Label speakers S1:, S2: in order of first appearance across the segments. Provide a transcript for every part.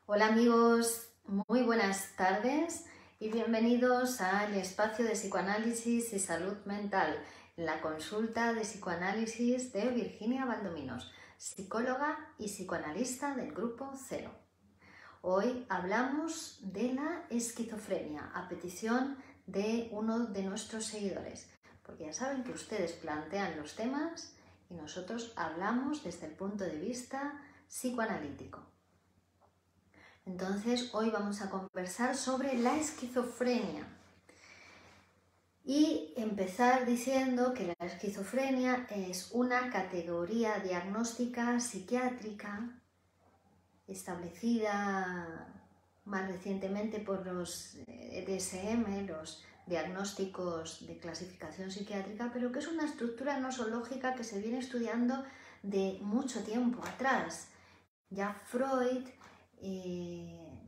S1: Hola amigos, muy buenas tardes y bienvenidos al espacio de psicoanálisis y salud mental, la consulta de psicoanálisis de Virginia Valdominos, psicóloga y psicoanalista del Grupo Cero. Hoy hablamos de la esquizofrenia a petición de uno de nuestros seguidores, porque ya saben que ustedes plantean los temas y nosotros hablamos desde el punto de vista psicoanalítico. Entonces, hoy vamos a conversar sobre la esquizofrenia y empezar diciendo que la esquizofrenia es una categoría diagnóstica psiquiátrica establecida más recientemente por los DSM, los diagnósticos de clasificación psiquiátrica, pero que es una estructura nosológica que se viene estudiando de mucho tiempo atrás. Ya Freud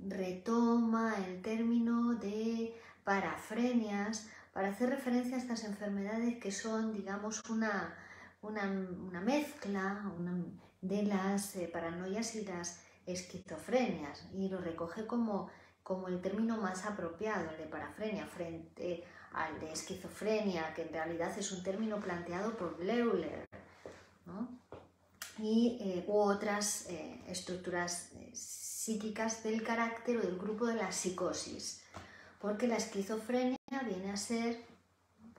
S1: retoma el término de parafrenias para hacer referencia a estas enfermedades que son, digamos, una mezcla de las paranoias y las esquizofrenias, y lo recoge como el término más apropiado, el de parafrenia, frente al de esquizofrenia, que en realidad es un término planteado por Bleuler, ¿no? U otras estructuras psíquicas del carácter o del grupo de la psicosis, porque la esquizofrenia viene a ser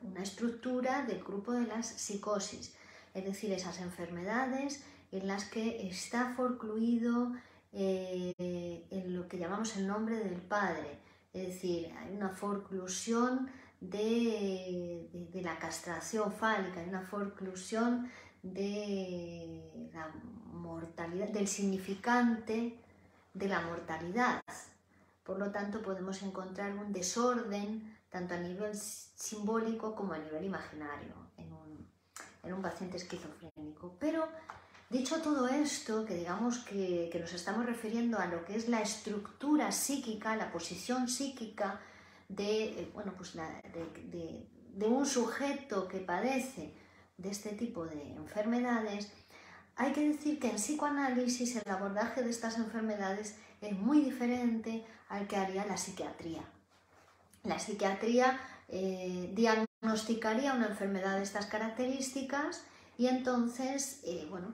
S1: una estructura del grupo de las psicosis, es decir, esas enfermedades en las que está forcluido en lo que llamamos el nombre del padre, es decir, hay una forclusión de la castración fálica, hay una forclusión de la mortalidad, del significante de la mortalidad. Por lo tanto, podemos encontrar un desorden tanto a nivel simbólico como a nivel imaginario en un paciente esquizofrénico. Pero dicho todo esto, que digamos que nos estamos refiriendo a lo que es la estructura psíquica, la posición psíquica de un sujeto que padece de este tipo de enfermedades, hay que decir que en psicoanálisis el abordaje de estas enfermedades es muy diferente al que haría la psiquiatría. La psiquiatría diagnosticaría una enfermedad de estas características y entonces,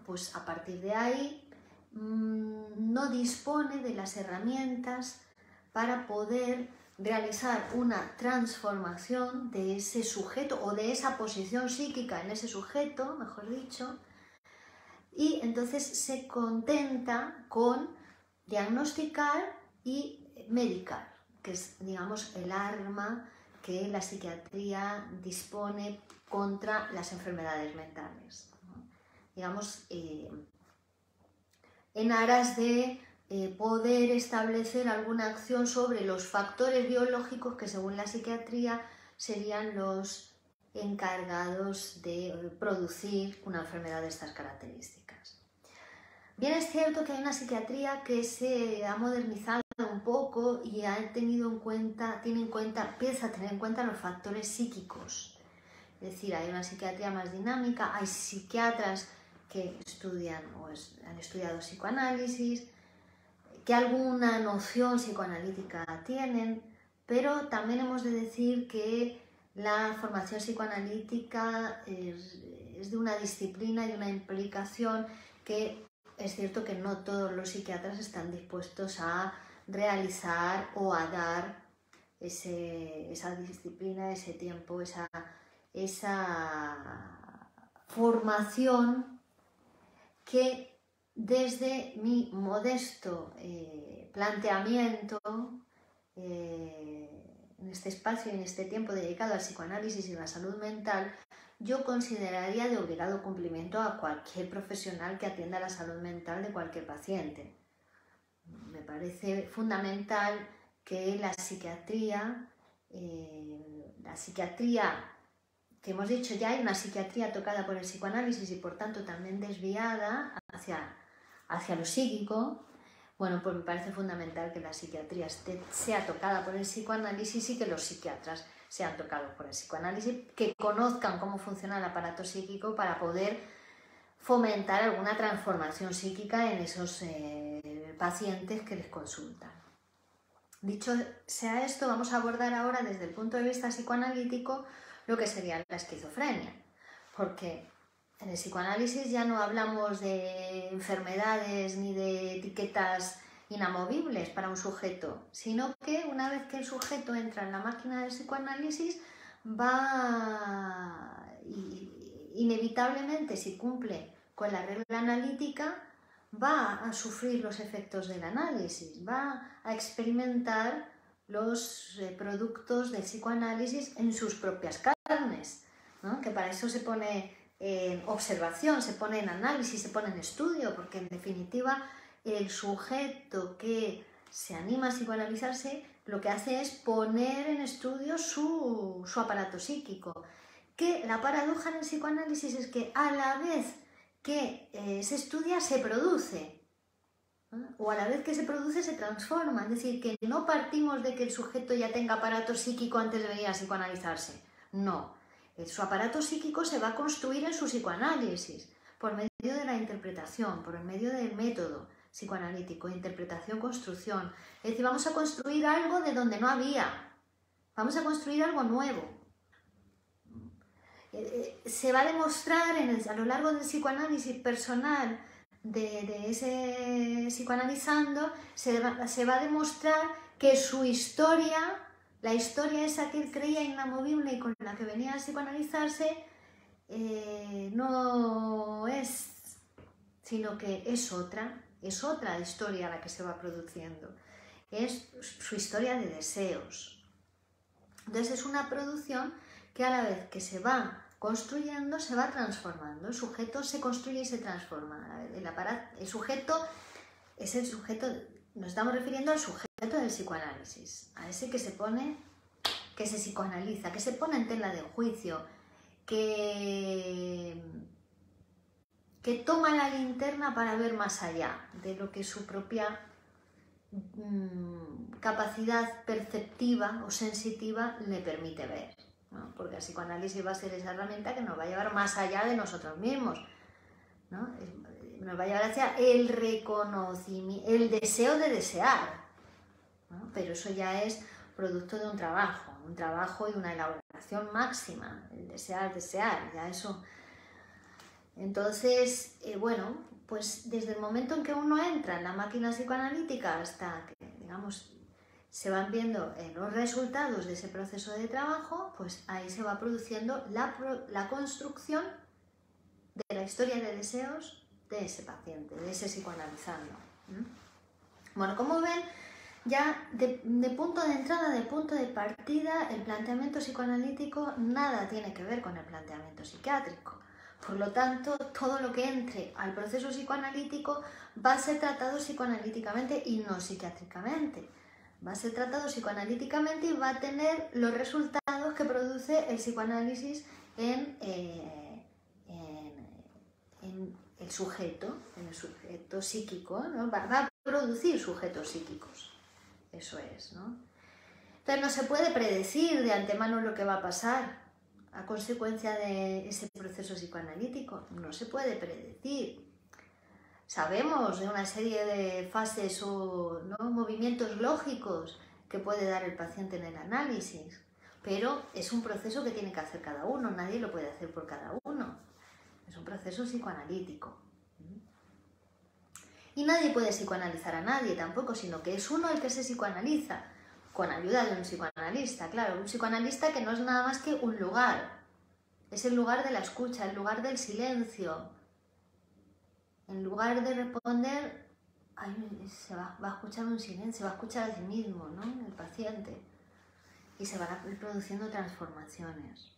S1: pues a partir de ahí no dispone de las herramientas para poder realizar una transformación de ese sujeto o de esa posición psíquica en ese sujeto, mejor dicho, y entonces se contenta con diagnosticar y medicar, que es, digamos, el arma que la psiquiatría dispone contra las enfermedades mentales, ¿no? Digamos, en aras de poder establecer alguna acción sobre los factores biológicos que, según la psiquiatría, serían los encargados de producir una enfermedad de estas características. Bien, es cierto que hay una psiquiatría que se ha modernizado un poco y empieza a tener en cuenta los factores psíquicos. Es decir, hay una psiquiatría más dinámica, hay psiquiatras que estudian o han estudiado psicoanálisis, que alguna noción psicoanalítica tienen, pero también hemos de decir que la formación psicoanalítica es de una disciplina y de una implicación que es cierto que no todos los psiquiatras están dispuestos a realizar o a dar esa disciplina, ese tiempo, esa formación que desde mi modesto planteamiento en este espacio y en este tiempo dedicado al psicoanálisis y la salud mental, yo consideraría de obligado cumplimiento a cualquier profesional que atienda la salud mental de cualquier paciente. Me parece fundamental que la psiquiatría que hemos dicho ya, hay una psiquiatría tocada por el psicoanálisis y por tanto también desviada hacia lo psíquico. Bueno, pues me parece fundamental que la psiquiatría sea tocada por el psicoanálisis y que los psiquiatras sean tocados por el psicoanálisis, que conozcan cómo funciona el aparato psíquico para poder fomentar alguna transformación psíquica en esos pacientes que les consultan. Dicho sea esto, vamos a abordar ahora desde el punto de vista psicoanalítico lo que sería la esquizofrenia, porque en el psicoanálisis ya no hablamos de enfermedades ni de etiquetas inamovibles para un sujeto, sino que una vez que el sujeto entra en la máquina del psicoanálisis va inevitablemente, si cumple con la regla analítica, va a sufrir los efectos del análisis, va a experimentar los productos del psicoanálisis en sus propias carnes, ¿no? Que para eso se pone en observación, se pone en análisis, se pone en estudio, porque en definitiva el sujeto que se anima a psicoanalizarse lo que hace es poner en estudio su aparato psíquico. Que la paradoja en el psicoanálisis es que a la vez que se estudia se produce, ¿no? O a la vez que se produce se transforma, es decir, que no partimos de que el sujeto ya tenga aparato psíquico antes de venir a psicoanalizarse, no, su aparato psíquico se va a construir en su psicoanálisis por medio de la interpretación, por medio del método psicoanalítico, interpretación-construcción, es decir, vamos a construir algo de donde no había, vamos a construir algo nuevo. Se va a demostrar a lo largo del psicoanálisis personal de ese psicoanalizando, se va a demostrar que su historia, la historia esa que él creía inamovible y con la que venía a psicoanalizarse, no es, sino que es otra historia la que se va produciendo, es su historia de deseos. Entonces es una producción que a la vez que se va construyendo, se va transformando. El sujeto se construye y se transforma. El sujeto es el sujeto, nos estamos refiriendo al sujeto del psicoanálisis, a ese que se pone, que se psicoanaliza, que se pone en tela de juicio, que toma la linterna para ver más allá de lo que su propia capacidad perceptiva o sensitiva le permite ver, ¿no? Porque el psicoanálisis va a ser esa herramienta que nos va a llevar más allá de nosotros mismos, ¿no? Nos va a llevar hacia el reconocimiento, el deseo de desear, ¿no? Pero eso ya es producto de un trabajo y una elaboración máxima, el desear, ya eso. Entonces, bueno, pues desde el momento en que uno entra en la máquina psicoanalítica hasta que, digamos, se van viendo los resultados de ese proceso de trabajo, pues ahí se va produciendo la construcción de la historia de deseos de ese paciente, de ese psicoanalizando. Bueno, como ven, ya de punto de entrada, de punto de partida, el planteamiento psicoanalítico nada tiene que ver con el planteamiento psiquiátrico. Por lo tanto, todo lo que entre al proceso psicoanalítico va a ser tratado psicoanalíticamente y no psiquiátricamente. Va a ser tratado psicoanalíticamente y va a tener los resultados que produce el psicoanálisis en el sujeto psíquico, ¿no? Va a producir sujetos psíquicos. Eso es, ¿no? Entonces no se puede predecir de antemano lo que va a pasar a consecuencia de ese proceso psicoanalítico. No se puede predecir. Sabemos de una serie de fases o, ¿no?, movimientos lógicos que puede dar el paciente en el análisis, pero es un proceso que tiene que hacer cada uno, nadie lo puede hacer por cada uno. Es un proceso psicoanalítico. Y nadie puede psicoanalizar a nadie tampoco, sino que es uno el que se psicoanaliza, con ayuda de un psicoanalista, claro, un psicoanalista que no es nada más que un lugar, es el lugar de la escucha, el lugar del silencio. En lugar de responder, va a escuchar un silencio, va a escuchar a sí mismo, ¿no?, el paciente, y se van a ir produciendo transformaciones.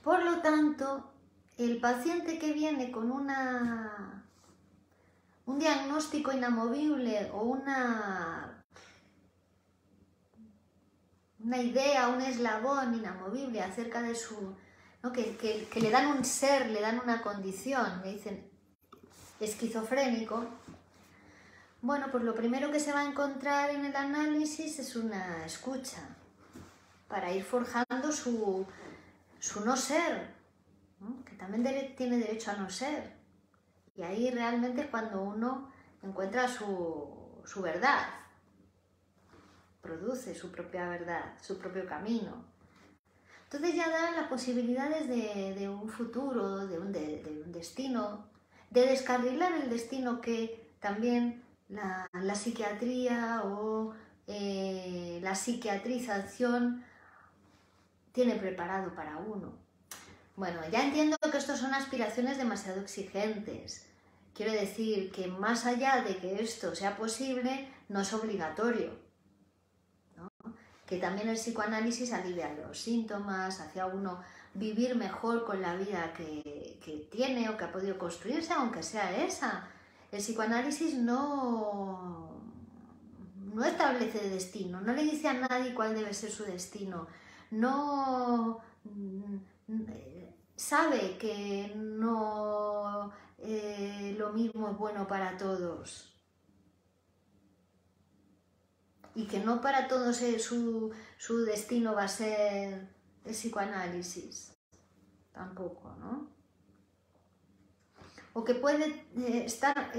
S1: Por lo tanto, el paciente que viene con un diagnóstico inamovible o una idea, un eslabón inamovible acerca de su, ¿no?, que le dan un ser, le dan una condición, le dicen esquizofrénico. Bueno, pues lo primero que se va a encontrar en el análisis es una escucha para ir forjando su no ser, ¿no? también tiene derecho a no ser. Y ahí realmente es cuando uno encuentra su verdad, produce su propia verdad, su propio camino. Entonces ya da las posibilidades de un futuro, de un destino, de descarrilar el destino que también la psiquiatría o la psiquiatrización tiene preparado para uno. Bueno, ya entiendo que estos son aspiraciones demasiado exigentes. Quiero decir que más allá de que esto sea posible, no es obligatorio, ¿no? Que también el psicoanálisis alivia los síntomas, hace a uno vivir mejor con la vida que tiene o que ha podido construirse, aunque sea esa. El psicoanálisis no establece destino, no le dice a nadie cuál debe ser su destino, no sabe que no lo mismo es bueno para todos y que no para todos su destino va a ser el psicoanálisis, tampoco, ¿no? O que puede estar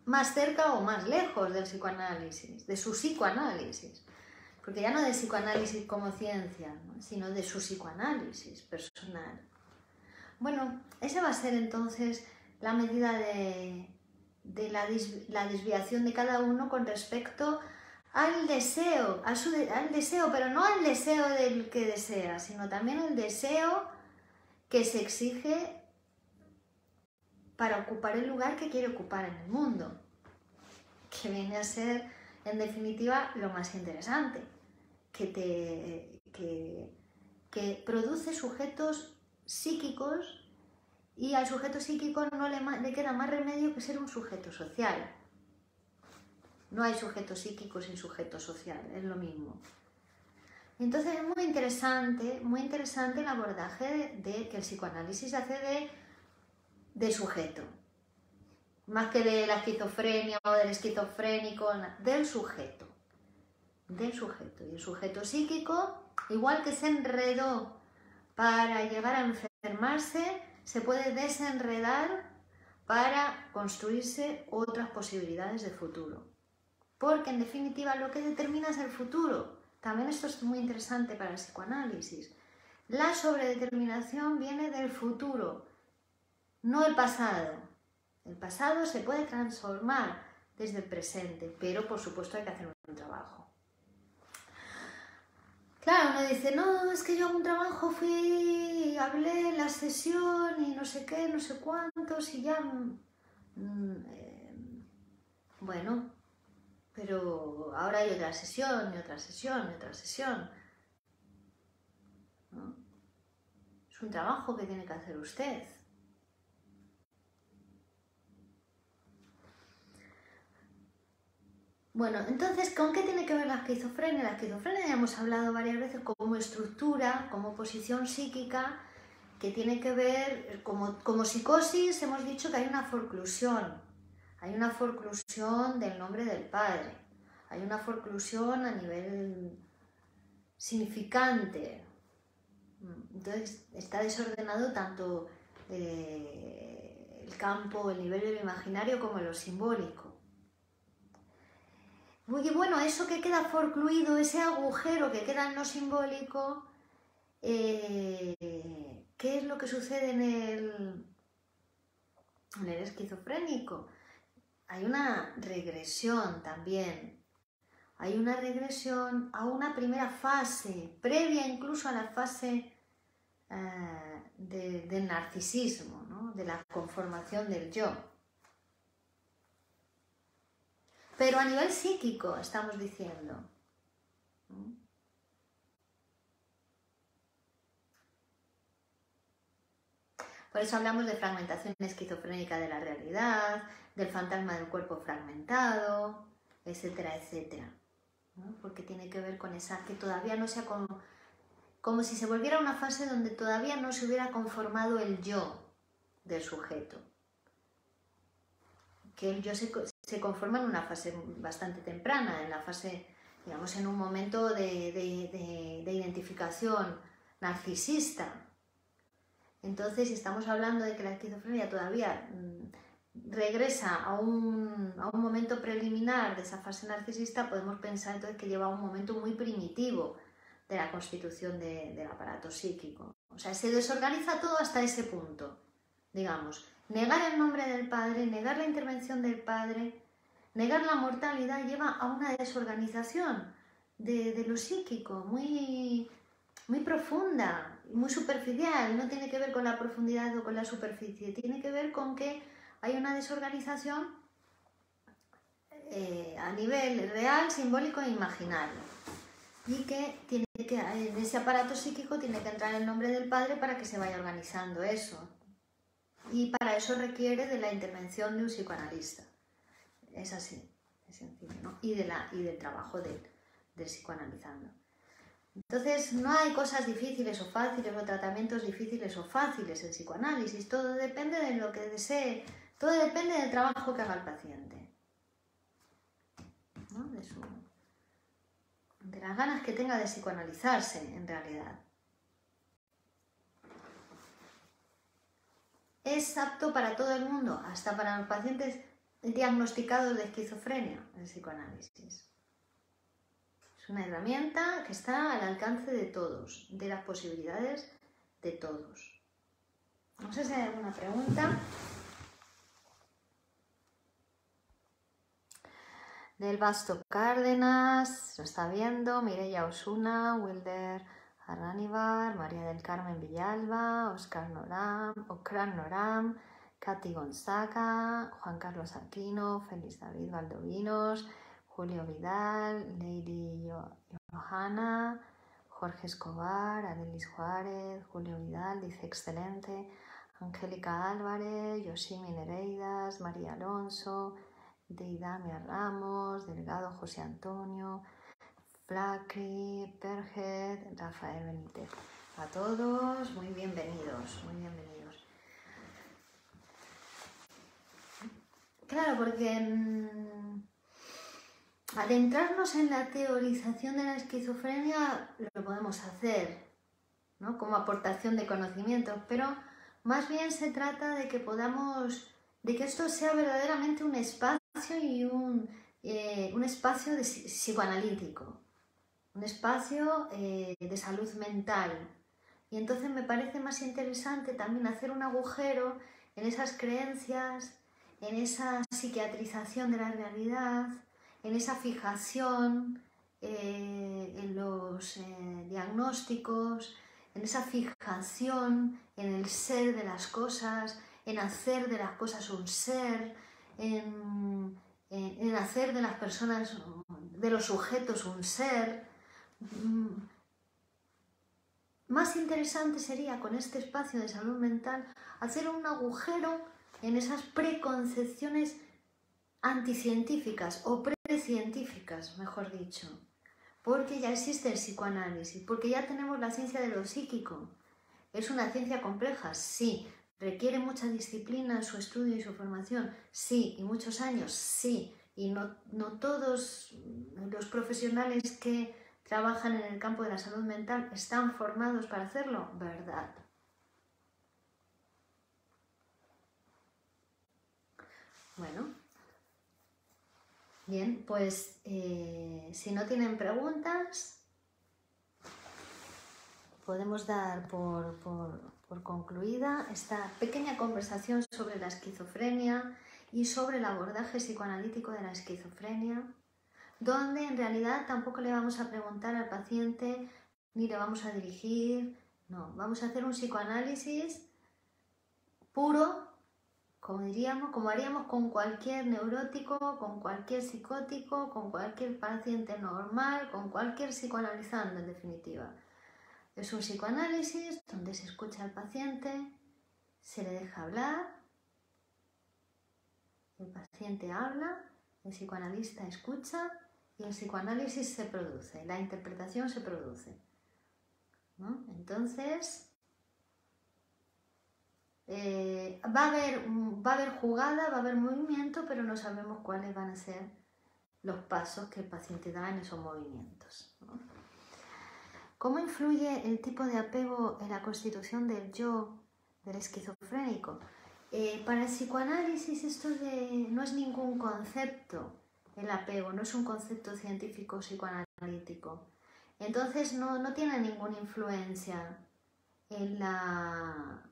S1: más cerca o más lejos del psicoanálisis, de su psicoanálisis, porque ya no de psicoanálisis como ciencia, ¿no? Sino de su psicoanálisis personal. Bueno, esa va a ser entonces la medida de la desviación de cada uno con respecto al deseo, al deseo, pero no al deseo del que desea, sino también el deseo que se exige para ocupar el lugar que quiere ocupar en el mundo, que viene a ser, en definitiva, lo más interesante, que produce sujetos psíquicos, y al sujeto psíquico no le queda más remedio que ser un sujeto social. No hay sujeto psíquico sin sujeto social, es lo mismo. Entonces es muy interesante el abordaje que el psicoanálisis hace de sujeto. Más que de la esquizofrenia o del esquizofrénico, del sujeto. Del sujeto. Y el sujeto psíquico, igual que se enredó para llegar a enfermarse, se puede desenredar para construirse otras posibilidades de futuro. Porque en definitiva lo que determina es el futuro. También esto es muy interesante para el psicoanálisis. La sobredeterminación viene del futuro, no el pasado. El pasado se puede transformar desde el presente, pero por supuesto hay que hacer un trabajo. Claro, uno dice, no, es que yo hago un trabajo, fui, hablé en la sesión y no sé qué, no sé cuántos y ya... bueno, pero ahora hay otra sesión y otra sesión y otra sesión, ¿no? Es un trabajo que tiene que hacer usted. Bueno, entonces, ¿con qué tiene que ver la esquizofrenia? La esquizofrenia ya hemos hablado varias veces como estructura, como posición psíquica, que tiene que ver, como psicosis, hemos dicho que hay una forclusión. Hay una forclusión del nombre del padre. Hay una forclusión a nivel significante. Entonces, está desordenado tanto el campo, el nivel de lo imaginario como lo simbólico. Y bueno, eso que queda forcluido, ese agujero que queda en lo simbólico, ¿qué es lo que sucede en el esquizofrénico? Hay una regresión también. Hay una regresión a una primera fase, previa incluso a la fase del narcisismo, ¿no? De la conformación del yo. Pero a nivel psíquico, estamos diciendo. Por eso hablamos de fragmentación esquizofrénica de la realidad, del fantasma del cuerpo fragmentado, etcétera, etcétera, ¿no? Porque tiene que ver con esa que todavía no se ha como si se volviera una fase donde todavía no se hubiera conformado el yo del sujeto. Que el yo se conforma en una fase bastante temprana, en la fase, digamos, en un momento de identificación narcisista. Entonces, si estamos hablando de que la esquizofrenia todavía regresa a un momento preliminar de esa fase narcisista, podemos pensar entonces que lleva a un momento muy primitivo de la constitución del aparato psíquico. O sea, se desorganiza todo hasta ese punto, digamos. Negar el nombre del padre, negar la intervención del padre, negar la mortalidad lleva a una desorganización de lo psíquico muy, muy profunda, muy superficial. No tiene que ver con la profundidad o con la superficie, tiene que ver con que hay una desorganización a nivel real, simbólico e imaginario. Y que en ese aparato psíquico tiene que entrar el nombre del padre para que se vaya organizando eso. Y para eso requiere de la intervención de un psicoanalista. Es así, es sencillo, ¿no? Y del trabajo del psicoanalizando. Entonces, no hay cosas difíciles o fáciles o tratamientos difíciles o fáciles en psicoanálisis. Todo depende de lo que desee, todo depende del trabajo que haga el paciente, ¿no? De las ganas que tenga de psicoanalizarse, en realidad. Es apto para todo el mundo, hasta para los pacientes diagnosticados de esquizofrenia, el psicoanálisis. Es una herramienta que está al alcance de todos, de las posibilidades de todos. No sé si hay alguna pregunta. Del Basto Cárdenas, lo está viendo, Mireia Osuna, Wilder Arránibar, María del Carmen Villalba, Ocran Noram, Katy Gonzaga, Juan Carlos Aquino, Félix David Valdovinos, Julio Vidal, Lady Johanna, Jorge Escobar, Adelis Juárez, Julio Vidal, dice excelente, Angélica Álvarez, Yoshimi Nereidas, María Alonso, Deidamia Ramos, Delgado José Antonio, Flacri, Perget, Rafael Benítez. A todos, muy bienvenidos, muy bienvenidos. Claro, porque adentrarnos en la teorización de la esquizofrenia lo podemos hacer, ¿no? Como aportación de conocimientos, pero más bien se trata de que de que esto sea verdaderamente un espacio y un espacio psicoanalítico, un espacio de salud mental. Y entonces me parece más interesante también hacer un agujero en esas creencias, en esa psiquiatrización de la realidad, en esa fijación en los diagnósticos, en esa fijación en el ser de las cosas, en hacer de las cosas un ser, en hacer de las personas, de los sujetos un ser. Más interesante sería con este espacio de salud mental hacer un agujero en esas preconcepciones anticientíficas o precientíficas, mejor dicho, porque ya existe el psicoanálisis, porque ya tenemos la ciencia de lo psíquico. ¿Es una ciencia compleja? Sí. ¿Requiere mucha disciplina en su estudio y su formación? Sí. ¿Y muchos años? Sí. Y no todos los profesionales que trabajan en el campo de la salud mental están formados para hacerlo, ¿verdad? Bueno, bien, pues si no tienen preguntas, podemos dar por concluida esta pequeña conversación sobre la esquizofrenia y sobre el abordaje psicoanalítico de la esquizofrenia, donde en realidad tampoco le vamos a preguntar al paciente ni le vamos a dirigir, no, vamos a hacer un psicoanálisis puro, como diríamos, como haríamos con cualquier neurótico, con cualquier psicótico, con cualquier paciente normal, con cualquier psicoanalizando en definitiva. Es un psicoanálisis donde se escucha al paciente, se le deja hablar, el paciente habla, el psicoanalista escucha y el psicoanálisis se produce, la interpretación se produce, ¿no? Entonces, va a haber jugada, va a haber movimiento, pero no sabemos cuáles van a ser los pasos que el paciente da en esos movimientos, ¿no? ¿Cómo influye el tipo de apego en la constitución del yo del esquizofrénico. Para el psicoanálisis esto no es ningún concepto, el apego, no es un concepto científico psicoanalítico. Entonces no tiene ninguna influencia en la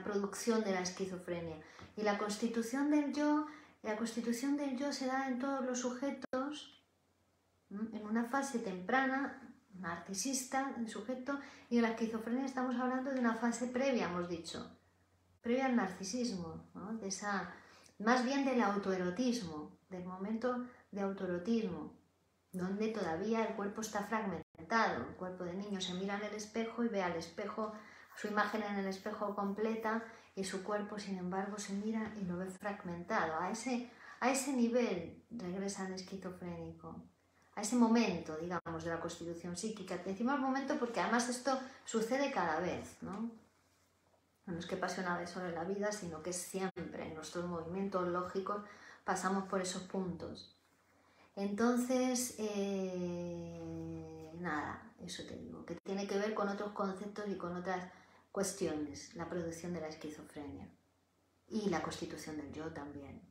S1: producción de la esquizofrenia. Y la constitución del yo se da en todos los sujetos, en una fase temprana, narcisista, del sujeto, y en la esquizofrenia estamos hablando de una fase previa, hemos dicho, previa al narcisismo, ¿no? Más bien del autoerotismo, del momento de autoerotismo, donde todavía el cuerpo está fragmentado. El cuerpo del niño se mira en el espejo y ve al espejo, su imagen en el espejo completa, y su cuerpo, sin embargo, se mira y lo ve fragmentado. A ese nivel regresa el esquizofrénico, a ese momento, digamos, de la constitución psíquica. Decimos momento porque además esto sucede cada vez, ¿no? No es que pase una vez solo en la vida, sino que siempre en nuestros movimientos lógicos pasamos por esos puntos. Entonces, nada, eso te digo, que tiene que ver con otros conceptos y con otras cuestiones, la producción de la esquizofrenia y la constitución del yo también.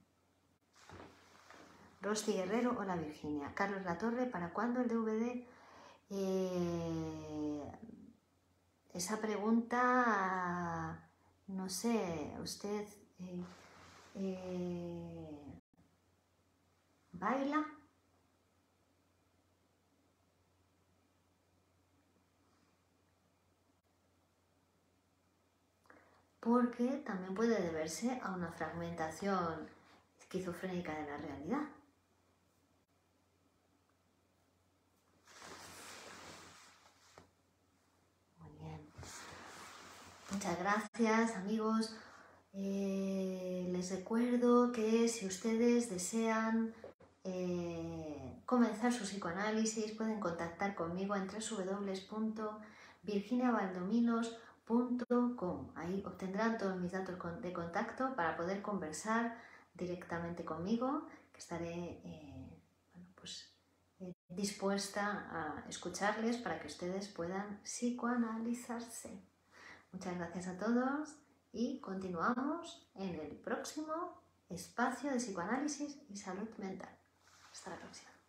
S1: Rosy Guerrero, hola Virginia. Carlos Latorre, ¿para cuándo el DVD? Esa pregunta, no sé, usted baila. Porque también puede deberse a una fragmentación esquizofrénica de la realidad. Muy bien. Muchas gracias, amigos. Les recuerdo que si ustedes desean comenzar su psicoanálisis, pueden contactar conmigo en www.virginiavaldominos.com. Ahí obtendrán todos mis datos de contacto para poder conversar directamente conmigo, que estaré dispuesta a escucharles para que ustedes puedan psicoanalizarse. Muchas gracias a todos y continuamos en el próximo espacio de psicoanálisis y salud mental. Hasta la próxima.